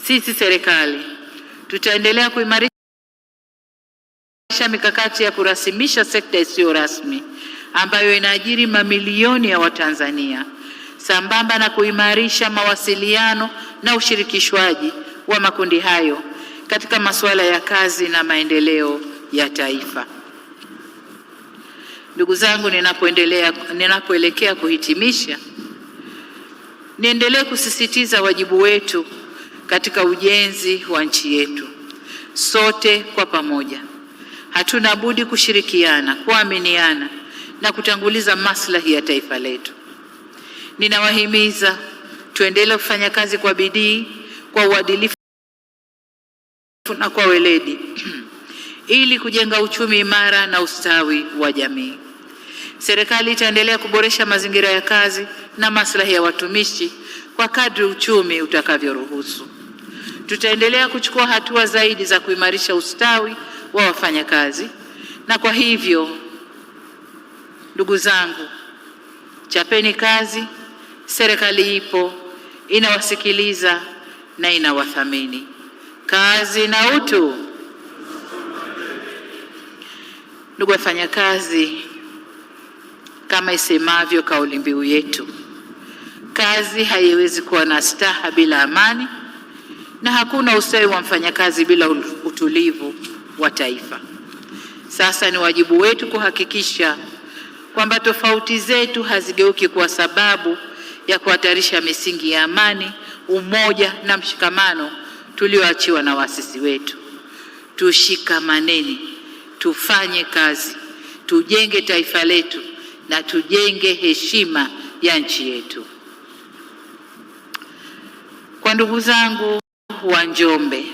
Sisi serikali tutaendelea kuimarisha mikakati ya kurasimisha sekta isiyo rasmi ambayo inaajiri mamilioni ya Watanzania, sambamba na kuimarisha mawasiliano na ushirikishwaji wa makundi hayo katika masuala ya kazi na maendeleo ya taifa. Ndugu zangu, ninapoelekea kuhitimisha, niendelee kusisitiza wajibu wetu katika ujenzi wa nchi yetu. Sote kwa pamoja hatuna budi kushirikiana, kuaminiana na kutanguliza maslahi ya taifa letu. Ninawahimiza tuendelee kufanya kazi kwa bidii, kwa uadilifu na kwa weledi ili kujenga uchumi imara na ustawi wa jamii. Serikali itaendelea kuboresha mazingira ya kazi na maslahi ya watumishi kwa kadri uchumi utakavyoruhusu. Tutaendelea kuchukua hatua zaidi za kuimarisha ustawi wa wafanyakazi, na kwa hivyo ndugu zangu, chapeni kazi. Serikali ipo, inawasikiliza na inawathamini. Kazi na utu. Ndugu wafanyakazi, kama isemavyo kauli mbiu yetu, kazi haiwezi kuwa na staha bila amani, na hakuna ustawi wa mfanyakazi bila utulivu wa taifa. Sasa ni wajibu wetu kuhakikisha kwamba tofauti zetu hazigeuki kwa sababu ya kuhatarisha misingi ya amani, umoja na mshikamano tulioachiwa na waasisi wetu. Tushikamaneni, tufanye kazi, tujenge taifa letu na tujenge heshima ya nchi yetu. Kwa ndugu zangu wa Njombe,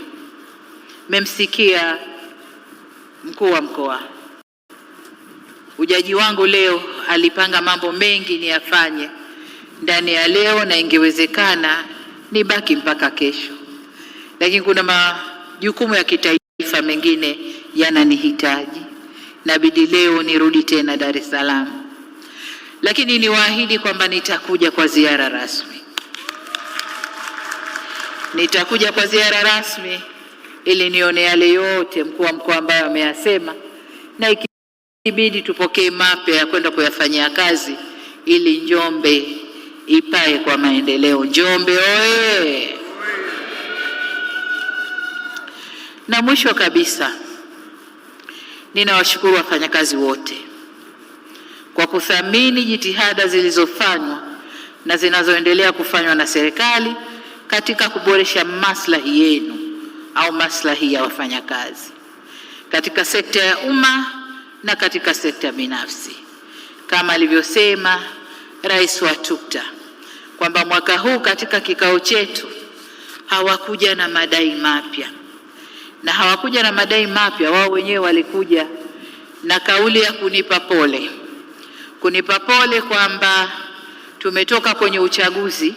mmemsikia mkuu wa mkoa. Ujaji wangu leo alipanga mambo mengi niyafanye ndani ya leo, na ingewezekana nibaki mpaka kesho, lakini kuna majukumu ya kitaifa mengine yananihitaji, nabidi leo nirudi tena Dar es Salaam. Lakini niwaahidi kwamba nitakuja kwa ziara rasmi. Nitakuja kwa ziara rasmi ili nione yale yote mkuu wa mkoa ambayo ameyasema, na ikibidi tupokee mapya ya kwenda kuyafanyia kazi ili Njombe ipae kwa maendeleo. Njombe oye! Na mwisho kabisa, ninawashukuru wafanyakazi wote kwa kuthamini jitihada zilizofanywa na zinazoendelea kufanywa na serikali katika kuboresha maslahi yenu au maslahi ya wafanyakazi katika sekta ya umma na katika sekta binafsi. Kama alivyosema Rais wa TUCTA kwamba mwaka huu katika kikao chetu hawakuja na madai mapya, na hawakuja na madai mapya, wao wenyewe walikuja na kauli ya kunipa pole kwamba tumetoka kwenye uchaguzi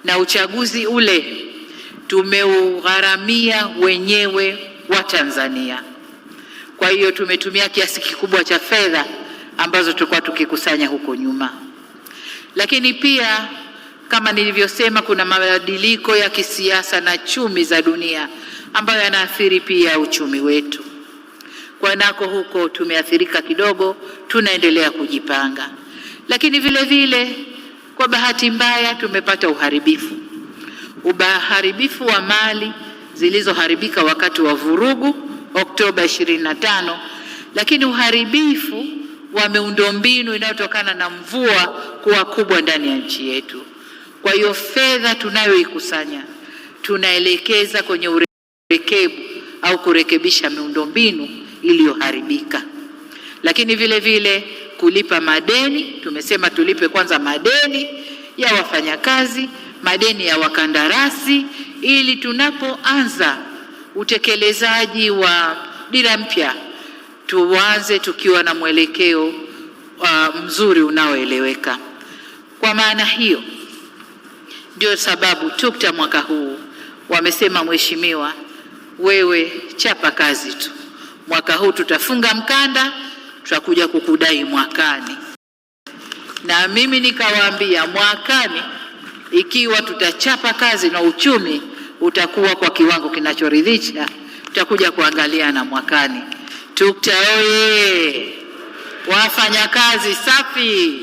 na uchaguzi ule tumeugharamia wenyewe wa Tanzania. Kwa hiyo tumetumia kiasi kikubwa cha fedha ambazo tulikuwa tukikusanya huko nyuma. Lakini pia kama nilivyosema, kuna mabadiliko ya kisiasa na chumi za dunia ambayo yanaathiri pia uchumi wetu. Kwa nako huko tumeathirika kidogo, tunaendelea kujipanga. Lakini vile vile kwa bahati mbaya tumepata uharibifu wa mali zilizoharibika wakati wa vurugu Oktoba 25, lakini uharibifu wa miundombinu inayotokana na mvua kuwa kubwa ndani ya nchi yetu. Kwa hiyo fedha tunayoikusanya tunaelekeza kwenye urekebu au kurekebisha miundombinu iliyoharibika. Lakini vile vile kulipa madeni, tumesema tulipe kwanza madeni ya wafanyakazi, madeni ya wakandarasi, ili tunapoanza utekelezaji wa dira mpya tuanze tukiwa na mwelekeo mzuri unaoeleweka. Kwa maana hiyo ndio sababu TUCTA mwaka huu wamesema, mheshimiwa, wewe chapa kazi tu, mwaka huu tutafunga mkanda, tutakuja kukudai mwakani. Na mimi nikawaambia mwakani, ikiwa tutachapa kazi na uchumi utakuwa kwa kiwango kinachoridhisha, tutakuja kuangalia na mwakani. TUCTA oye! Wafanyakazi safi!